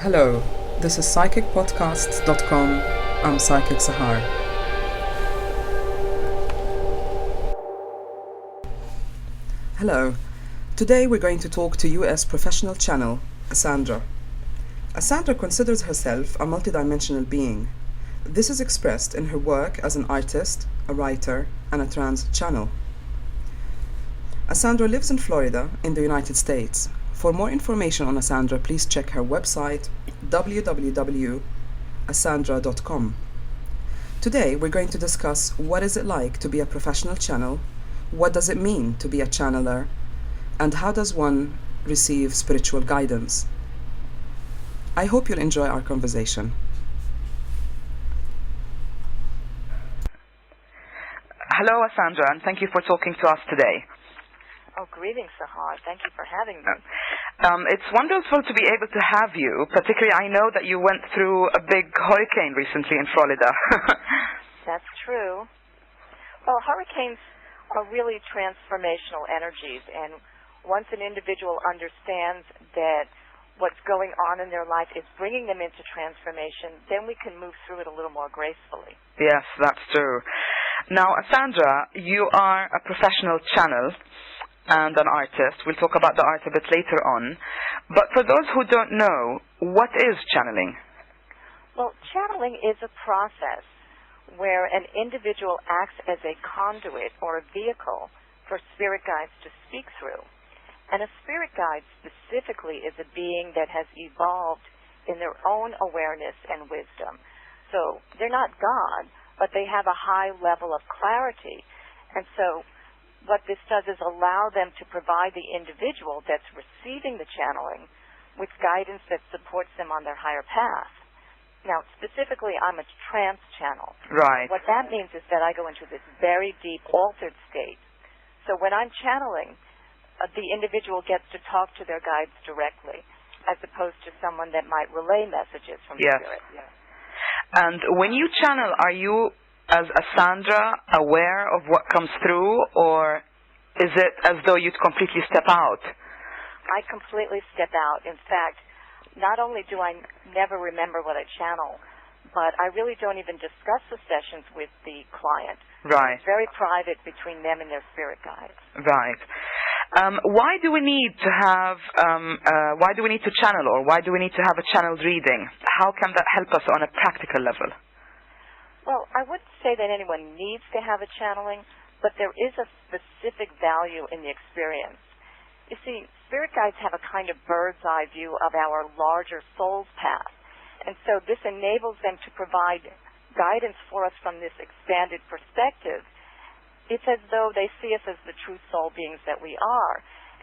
Hello, this is psychicpodcasts.com. I'm Psychic Sahar. Hello, today we're going to talk to US professional channel, Asandra. Asandra considers herself a multidimensional being. This is expressed in her work as an artist, a writer, and a trance channel. Asandra lives in Florida in the United States. For more information on Asandra, please check her website www.asandra.com. Today we're going to discuss what is it like to be a professional channel, what does it mean to be a channeler, and how does one receive spiritual guidance. I hope you'll enjoy our conversation. Hello, Asandra, and thank you for talking to us today. Oh, greetings, Sahar. Thank you for having me. It's wonderful to be able to have you, particularly I know that you went through a big hurricane recently in Florida. That's true. Well, hurricanes are really transformational energies, and once an individual understands that what's going on in their life is bringing them into transformation, then we can move through it a little more gracefully. Yes, that's true. Now, Asandra, you are a professional channel and an artist. We'll talk about the art a bit later on. But for those who don't know, what is channeling? Well, channeling is a process where an individual acts as a conduit or a vehicle for spirit guides to speak through. And a spirit guide specifically is a being that has evolved in their own awareness and wisdom. So they're not God, but they have a high level of clarity. And so what this does is allow them to provide the individual that's receiving the channeling with guidance that supports them on their higher path. Now, specifically, I'm a trance channel. Right. What that means is that I go into this very deep altered state. So when I'm channeling, the individual gets to talk to their guides directly, as opposed to someone that might relay messages from spirit. Yes. And when you channel, are you, as Asandra, aware of what comes through, or is it as though you'd completely step out? I completely step out. In fact, not only do I never remember what I channel, but I really don't even discuss the sessions with the client. Right. It's very private between them and their spirit guides. Right. Why do we need to have? Why do we need to channel, or why do we need to have a channeled reading? How can that help us on a practical level? Well, I wouldn't say that anyone needs to have a channeling, but there is a specific value in the experience. You see, spirit guides have a kind of bird's eye view of our larger soul's path, and so this enables them to provide guidance for us from this expanded perspective. It's as though they see us as the true soul beings that we are.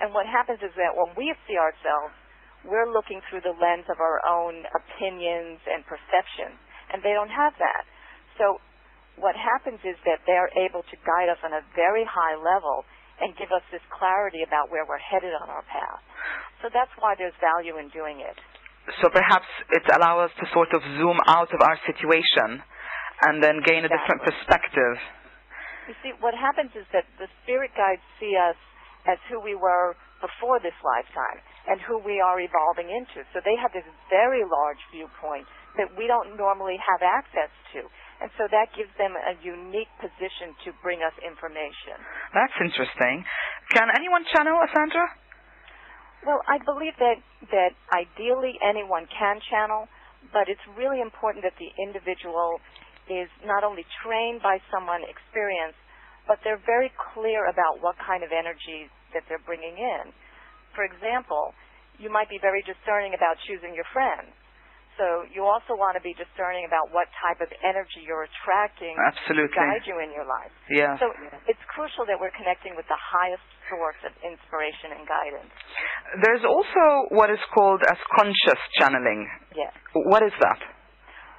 And what happens is that when we see ourselves, we're looking through the lens of our own opinions and perceptions, and they don't have that. So what happens is that they're able to guide us on a very high level and give us this clarity about where we're headed on our path. So that's why there's value in doing it. So perhaps it allows us to sort of zoom out of our situation and then gain a different perspective. You see, what happens is that the spirit guides see us as who we were before this lifetime and who we are evolving into. So they have this very large viewpoint that we don't normally have access to. And so that gives them a unique position to bring us information. That's interesting. Can anyone channel, Asandra? Well, I believe that ideally anyone can channel, but it's really important that the individual is not only trained by someone experienced, but they're very clear about what kind of energy that they're bringing in. For example, you might be very discerning about choosing your friends. So you also want to be discerning about what type of energy you're attracting Absolutely. to guide you in your life. Yeah. So it's crucial that we're connecting with the highest source of inspiration and guidance. There's also what is called as conscious channeling. Yes. What is that?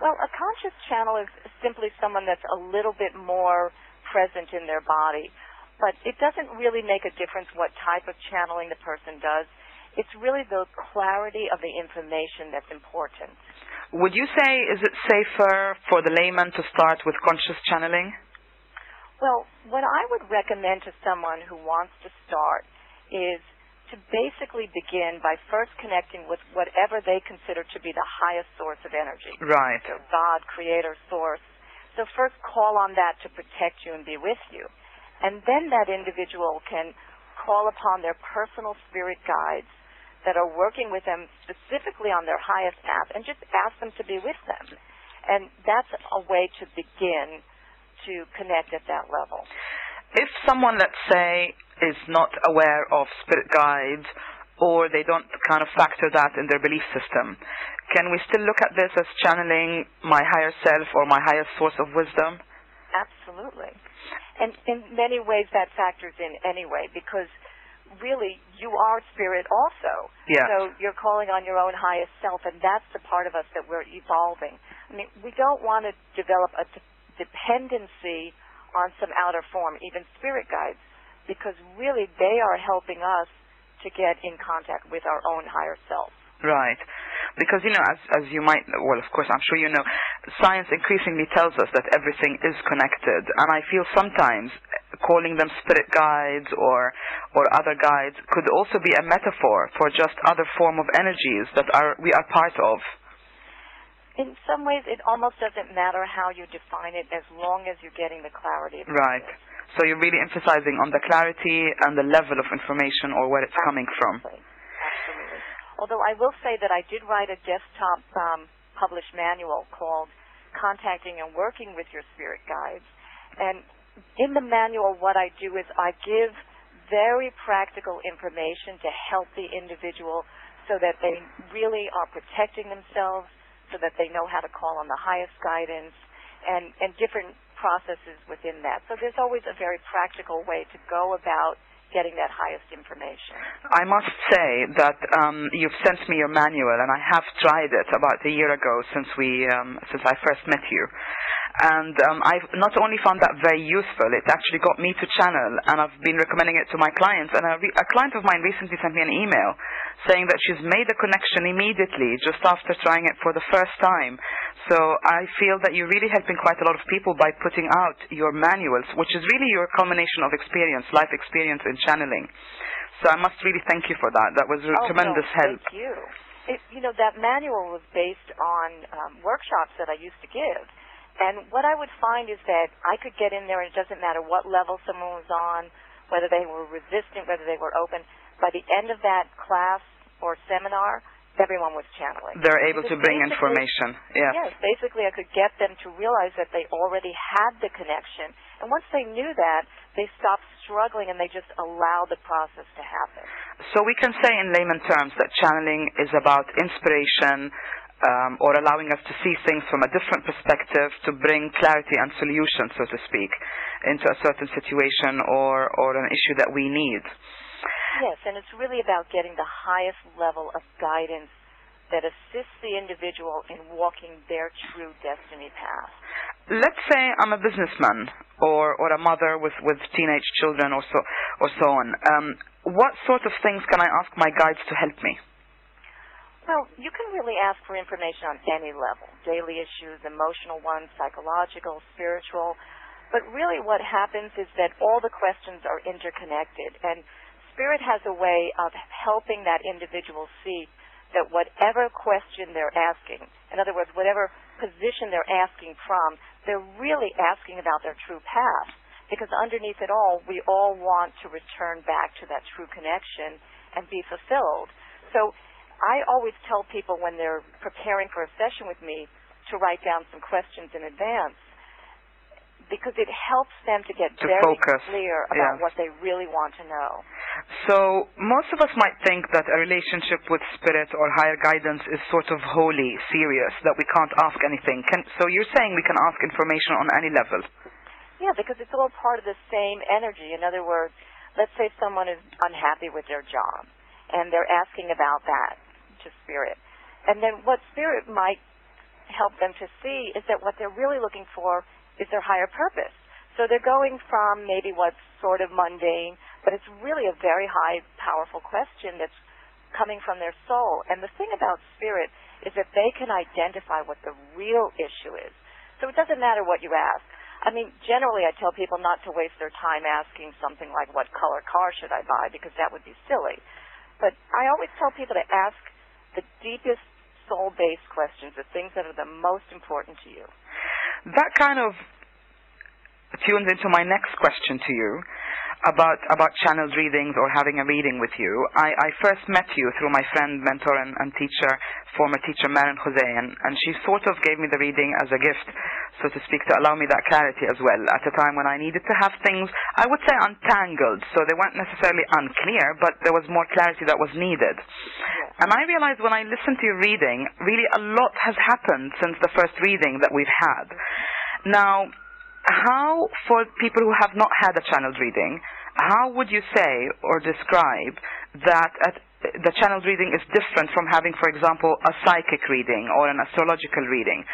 Well, a conscious channel is simply someone that's a little bit more present in their body. But it doesn't really make a difference what type of channeling the person does. It's really the clarity of the information that's important. Would you say, is it safer for the layman to start with conscious channeling? Well, what I would recommend to someone who wants to start is to to basically begin by first connecting with whatever they consider to be the highest source of energy. Right. So God, Creator, Source. So first call on that to protect you and be with you. And then that individual can call upon their personal spirit guides that are working with them specifically on their highest path and just ask them to be with them. And that's a way to begin to connect at that level. If someone, let's say, is not aware of spirit guides, or they don't kind of factor that in their belief system, can we still look at this as channeling my higher self or my highest source of wisdom? Absolutely. And in many ways that factors in anyway, because really you are spirit also. Yeah. So you're calling on your own highest self, and that's the part of us that we're evolving. I mean, we don't want to develop a dependency on some outer form, even spirit guides, because really they are helping us to get in contact with our own higher self. Right. Because, as you might, well, of course, I'm sure you know, science increasingly tells us that everything is connected. And I feel sometimes calling them spirit guides or other guides could also be a metaphor for just other form of energies that we are part of. In some ways, it almost doesn't matter how you define it as long as you're getting the clarity of it. Right. So you're really emphasizing on the clarity and the level of information or where it's coming from. Absolutely. Although I will say that I did write a desktop published manual called Contacting and Working with Your Spirit Guides. And in the manual, what I do is I give very practical information to help the individual so that they really are protecting themselves, so that they know how to call on the highest guidance, and different processes within that. So there's always a very practical way to go about getting that highest information. I must say that you've sent me your manual, and I have tried it about a year ago since I first met you. And I've not only found that very useful, it actually got me to channel, and I've been recommending it to my clients. And a client of mine recently sent me an email saying that she's made a connection immediately just after trying it for the first time. So I feel that you're really helping quite a lot of people by putting out your manuals, which is really your culmination of experience, life experience in channeling. So I must really thank you for that. That was a tremendous help. Thank you. That manual was based on workshops that I used to give. And what I would find is that I could get in there, and it doesn't matter what level someone was on, whether they were resistant, whether they were open. By the end of that class or seminar, everyone was channeling. They're able to bring information. Yes. Yes, basically I could get them to realize that they already had the connection. And once they knew that, they stopped struggling and they just allowed the process to happen. So we can say in layman terms that channeling is about inspiration, or allowing us to see things from a different perspective to bring clarity and solution, so to speak, into a certain situation or an issue that we need. Yes, and it's really about getting the highest level of guidance that assists the individual in walking their true destiny path. Let's say I'm a businessman or a mother with teenage children or so on. What sort of things can I ask my guides to help me? Well, you can really ask for information on any level, daily issues, emotional ones, psychological, spiritual. But really what happens is that all the questions are interconnected, and Spirit has a way of helping that individual see that whatever question they're asking, in other words, whatever position they're asking from, they're really asking about their true path. Because underneath it all, we all want to return back to that true connection and be fulfilled. So I always tell people when they're preparing for a session with me to write down some questions in advance, because it helps them to get very clear about what they really want to know. So most of us might think that a relationship with spirit or higher guidance is sort of holy, serious, that we can't ask anything. So you're saying we can ask information on any level? Yeah, because it's all part of the same energy. In other words, let's say someone is unhappy with their job, and they're asking about that to Spirit. And then what Spirit might help them to see is that what they're really looking for is their higher purpose. So they're going from maybe what's sort of mundane, but it's really a very high, powerful question that's coming from their soul. And the thing about Spirit is that they can identify what the real issue is. So it doesn't matter what you ask. I mean, generally I tell people not to waste their time asking something like, what color car should I buy, because that would be silly. But I always tell people to ask the deepest soul-based questions, the things that are the most important to you. That kind of tunes into my next question to you about channeled readings or having a reading with you. I first met you through my friend, mentor, and teacher, former teacher, Marin Jose, and she sort of gave me the reading as a gift, so to speak, to allow me that clarity as well, at a time when I needed to have things, I would say, untangled. So they weren't necessarily unclear, but there was more clarity that was needed. And I realized when I listened to your reading, really a lot has happened since the first reading that we've had. Now, how, for people who have not had a channeled reading, how would you say or describe that the channeled reading is different from having, for example, a psychic reading or an astrological reading?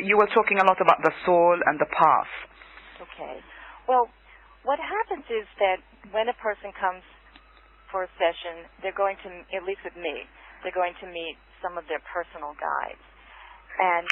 You were talking a lot about the soul and the path. Okay. Well, what happens is that when a person comes for a session, they're going to, at least with me, they're going to meet some of their personal guides. And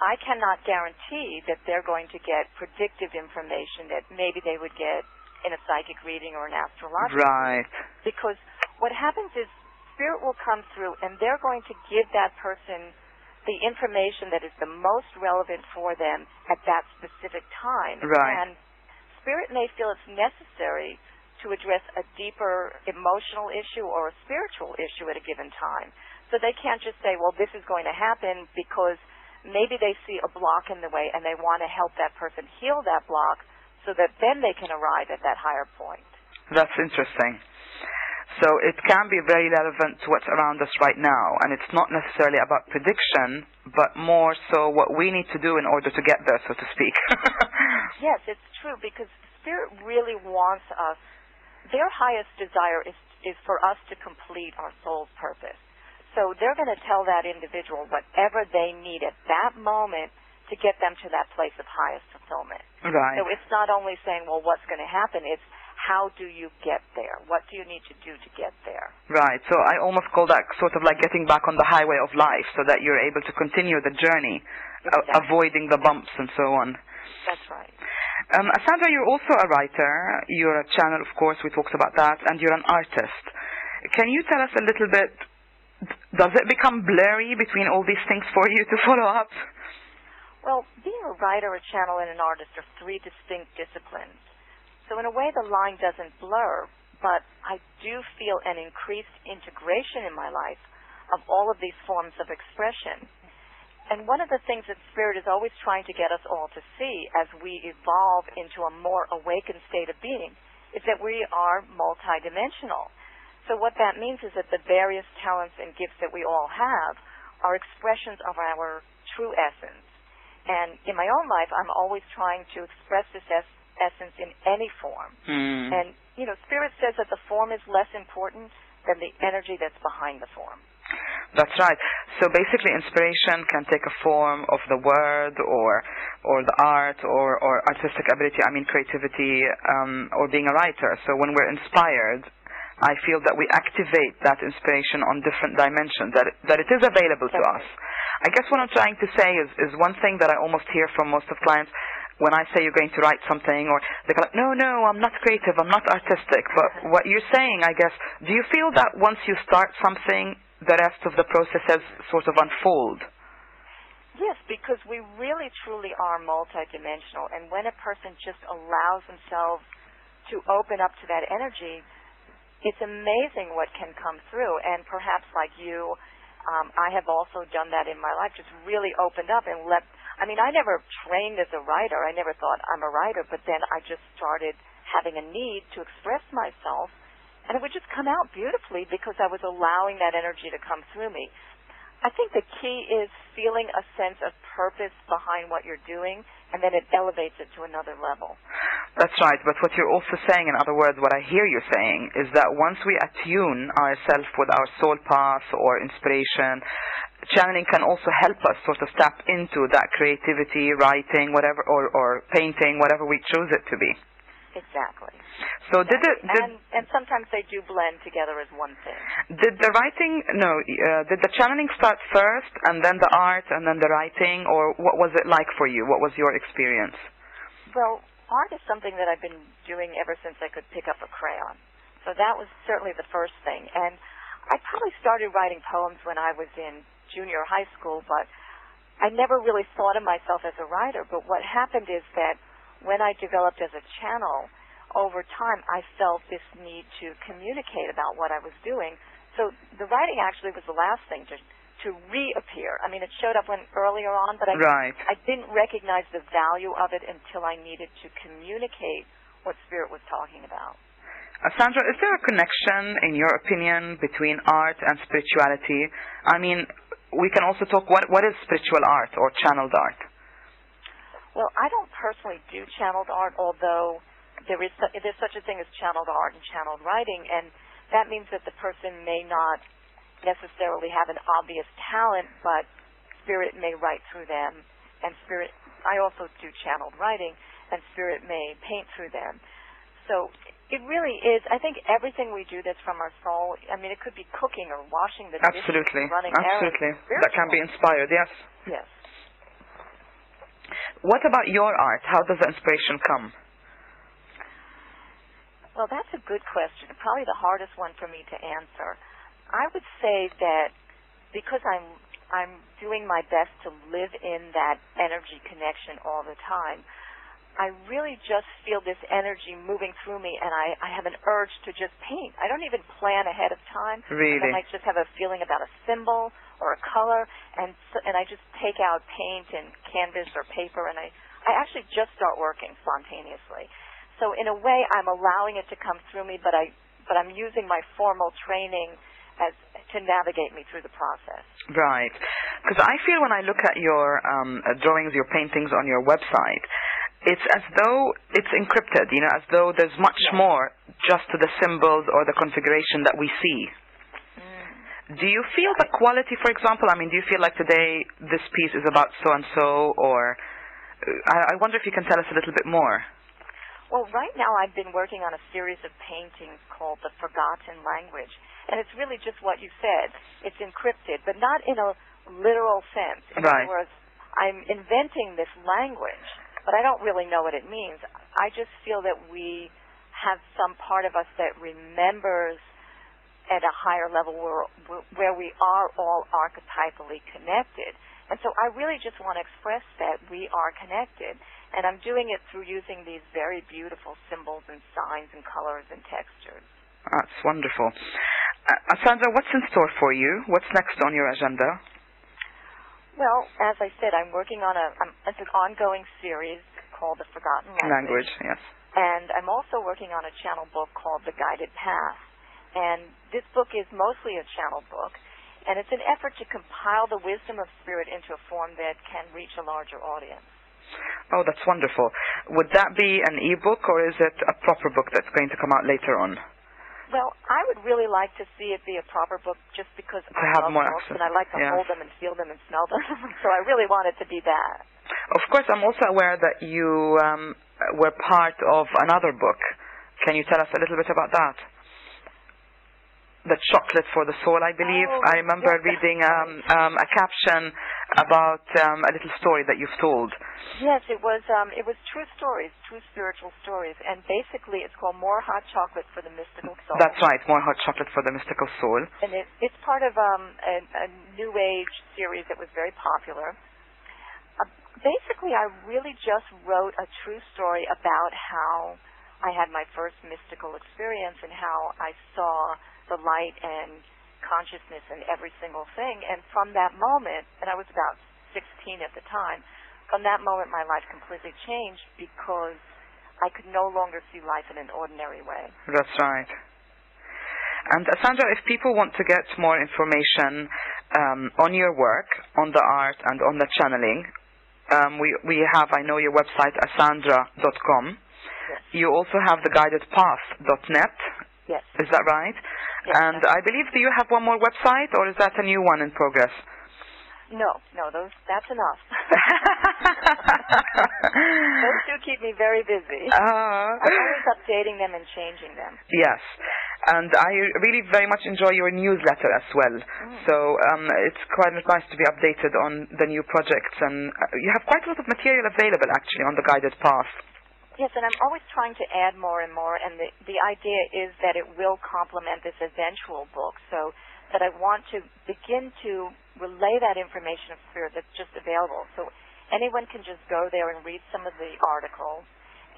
I cannot guarantee that they're going to get predictive information that maybe they would get in a psychic reading or an astrological reading. Because what happens is Spirit will come through and they're going to give that person the information that is the most relevant for them at that specific time. And Spirit may feel it's necessary to address a deeper emotional issue or a spiritual issue at a given time. So they can't just say, well, this is going to happen because maybe they see a block in the way and they want to help that person heal that block so that then they can arrive at that higher point. That's interesting. So it can be very relevant to what's around us right now, and it's not necessarily about prediction, but more so what we need to do in order to get there, so to speak. Yes, it's true, because Spirit really wants us, their highest desire is for us to complete our soul's purpose. So they're going to tell that individual whatever they need at that moment to get them to that place of highest fulfillment. So it's not only saying, well, what's going to happen, it's how do you get there? What do you need to do to get there? So I almost call that sort of like getting back on the highway of life so that you're able to continue the journey, avoiding the bumps and so on. That's right. Asandra, you're also a writer. You're a channel, of course, we talked about that, and you're an artist. Can you tell us a little bit, does it become blurry between all these things for you to follow up? Well, being a writer, a channel, and an artist are three distinct disciplines. So in a way, the line doesn't blur, but I do feel an increased integration in my life of all of these forms of expression. And one of the things that Spirit is always trying to get us all to see as we evolve into a more awakened state of being is that we are multidimensional. So what that means is that the various talents and gifts that we all have are expressions of our true essence. And in my own life, I'm always trying to express this essence in any form. And, you know, Spirit says that the form is less important than the energy that's behind the form. That's right. So basically inspiration can take a form of the word or the art or artistic ability, creativity, or being a writer. So when we're inspired, I feel that we activate that inspiration on different dimensions, that it is available to us. I guess what I'm trying to say is one thing that I almost hear from most of clients when I say you're going to write something, or they're like, no, I'm not creative, I'm not artistic. But what you're saying, I guess, do you feel that once you start something, the rest of the processes sort of unfold? Yes, because we really truly are multidimensional. And when a person just allows themselves to open up to that energy, it's amazing what can come through. And perhaps like you, I have also done that in my life, just really opened up and I never trained as a writer. I never thought I'm a writer, but then I just started having a need to express myself, and it would just come out beautifully because I was allowing that energy to come through me. I think the key is feeling a sense of purpose behind what you're doing, and then it elevates it to another level. That's right, but what you're also saying, in other words, what I hear you saying, is that once we attune ourselves with our soul path or inspiration, channeling can also help us sort of tap into that creativity, writing, whatever, or painting, whatever we choose it to be. Exactly. So did and sometimes they do blend together as one thing. Did the channeling start first, and then the art, and then the writing, or what was it like for you? What was your experience? Well, art is something that I've been doing ever since I could pick up a crayon. So that was certainly the first thing. And I probably started writing poems when I was in junior high school, but I never really thought of myself as a writer. But what happened is that when I developed as a channel, over time I felt this need to communicate about what I was doing. So the writing actually was the last thing to reappear. I mean, it showed up earlier on, but I didn't recognize the value of it until I needed to communicate what Spirit was talking about. Asandra, is there a connection, in your opinion, between art and spirituality? I mean, we can also talk, what is spiritual art or channeled art? Well, I don't personally do channeled art, although there's such a thing as channeled art and channeled writing, and that means that the person may not necessarily have an obvious talent, but Spirit may write through them, and I also do channeled writing, and Spirit may paint through them. So it really is, I think everything we do that's from our soul, I mean, it could be cooking or washing the dishes, running errands. Absolutely. That can be inspired, yes. Yes. What about your art? How does the inspiration come? Well, that's a good question. Probably the hardest one for me to answer. I would say that because I'm doing my best to live in that energy connection all the time, I really just feel this energy moving through me, and I have an urge to just paint. I don't even plan ahead of time. Really? I might just have a feeling about a symbol or a color, and I just take out paint and canvas or paper, and I actually just start working spontaneously. So in a way, I'm allowing it to come through me, but I'm using my formal training to navigate me through the process. Right. Because I feel when I look at your drawings, your paintings on your website, it's as though it's encrypted, as though there's much more just to the symbols or the configuration that we see. Do you feel the quality, for example? I mean, do you feel like today this piece is about so-and-so, or I wonder if you can tell us a little bit more. Well, right now I've been working on a series of paintings called The Forgotten Language, and it's really just what you said. It's encrypted, but not in a literal sense. In other words, I'm inventing this language, but I don't really know what it means. I just feel that we have some part of us that remembers at a higher level where we are all archetypally connected. And so I really just want to express that we are connected. And I'm doing it through using these very beautiful symbols and signs and colors and textures. That's wonderful. Asandra, what's in store for you? What's next on your agenda? Well, as I said, I'm working on it's an ongoing series called The Forgotten Language. Yes. And I'm also working on a channel book called The Guided Path. And this book is mostly a channel book. And it's an effort to compile the wisdom of Spirit into a form that can reach a larger audience. Oh, that's wonderful. Would that be an e-book, or is it a proper book that's going to come out later on? Well, I would really like to see it be a proper book just because I love books and I like to hold them and feel them and smell them. So I really want it to be that. Of course, I'm also aware that you were part of another book. Can you tell us a little bit about that? The Chocolate for the Soul, I believe. I remember reading a caption about a little story that you've told. Yes, it was true stories, true spiritual stories, and basically it's called More Hot Chocolate for the Mystical Soul. That's right, More Hot Chocolate for the Mystical Soul. And it's part of a New Age series that was very popular. Basically, I really just wrote a true story about how I had my first mystical experience and how I saw the light and consciousness in every single thing. And from that moment, and I was about 16 at the time, from that moment my life completely changed because I could no longer see life in an ordinary way. That's right. And Asandra, if people want to get more information on your work, on the art, and on the channeling, we have, I know, your website, asandra.com. Yes. You also have the guidedpath.net. Yes. Is that right? Yes, and I believe, do you have one more website, or is that a new one in progress? No, that's enough. Those two keep me very busy. I'm always updating them and changing them. Yes. And I really very much enjoy your newsletter as well. So it's quite nice to be updated on the new projects. And you have quite a lot of material available, actually, on the Guided Path. Yes, and I'm always trying to add more and more, and the idea is that it will complement this eventual book. So that I want to begin to relay that information of spirit that's just available. So anyone can just go there and read some of the articles,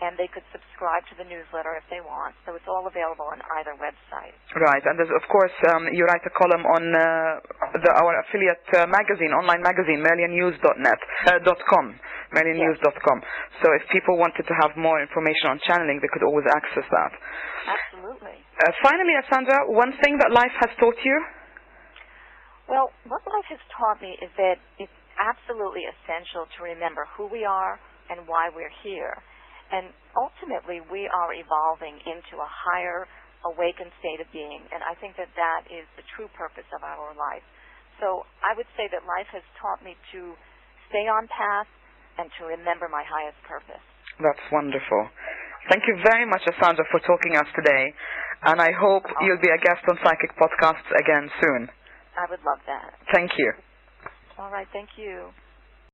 and they could subscribe to the newsletter if they want. So it's all available on either website. Right, and there's, of course, you write a column on our affiliate magazine, online magazine, MerlianNews.com. MerlianNews.com. So if people wanted to have more information on channeling, they could always access that. Absolutely. Finally, Asandra, one thing that life has taught you? Well, what life has taught me is that it's absolutely essential to remember who we are and why we're here. And ultimately, we are evolving into a higher, awakened state of being. And I think that that is the true purpose of our life. So I would say that life has taught me to stay on path and to remember my highest purpose. That's wonderful. Thank you very much, Asandra, for talking to us today. And I hope you'll be a guest on Psychic Podcasts again soon. I would love that. Thank you. All right, thank you.